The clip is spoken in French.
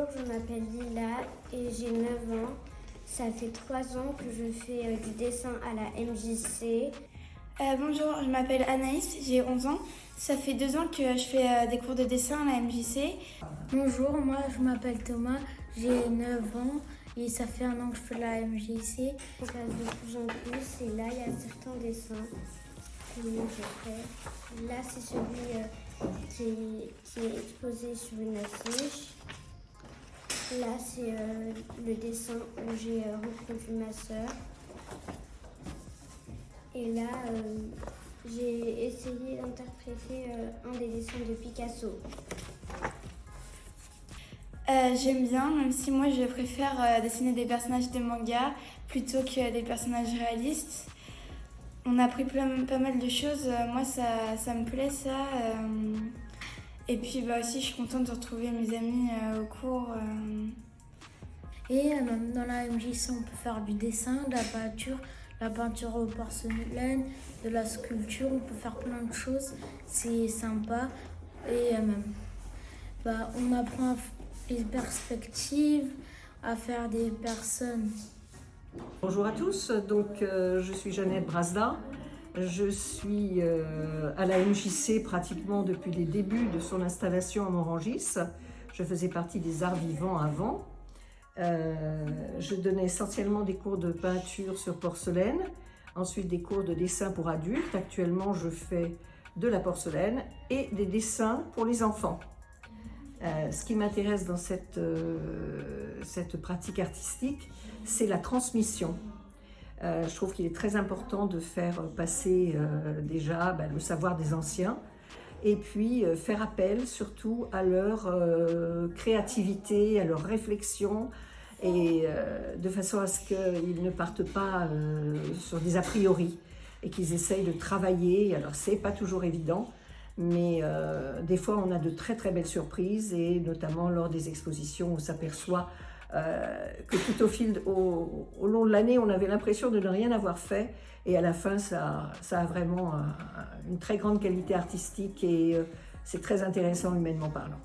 Bonjour, je m'appelle Lila et j'ai 9 ans. Ça fait 3 ans que je fais du dessin à la MJC. Bonjour, je m'appelle Anaïs, j'ai 11 ans. Ça fait 2 ans que je fais des cours de dessin à la MJC. Bonjour, moi je m'appelle Thomas, j'ai 9 ans et ça fait 1 an que je fais la MJC. Je passe de plus en plus et là il y a certains dessins que j'ai fait. Là c'est celui qui est exposé sur une affiche. Là c'est le dessin où j'ai reproduit ma sœur. Et là j'ai essayé d'interpréter un des dessins de Picasso. J'aime bien, même si moi je préfère dessiner des personnages de manga plutôt que des personnages réalistes. On a appris pas mal de choses, moi ça me plaît ça. Et puis aussi je suis contente de retrouver mes amis au cours. Et même dans la MJC on peut faire du dessin, de la peinture au porcelaine, de la sculpture, on peut faire plein de choses, c'est sympa. Et on apprend les perspectives, à faire des personnes. Bonjour à tous, je suis Jeannette Brasda. Je suis à la MJC pratiquement depuis les débuts de son installation à Morangis. Je faisais partie des arts vivants avant. Je donnais essentiellement des cours de peinture sur porcelaine, ensuite des cours de dessin pour adultes. Actuellement, je fais de la porcelaine et des dessins pour les enfants. Ce qui m'intéresse dans cette pratique artistique, c'est la transmission. Je trouve qu'il est très important de faire passer déjà le savoir des anciens et puis faire appel surtout à leur créativité, à leur réflexion et de façon à ce qu'ils ne partent pas sur des a priori et qu'ils essayent de travailler. Alors c'est pas toujours évident, mais des fois on a de très très belles surprises et notamment lors des expositions on s'aperçoit que tout au long de l'année on avait l'impression de ne rien avoir fait et à la fin ça a vraiment une très grande qualité artistique et c'est très intéressant humainement parlant.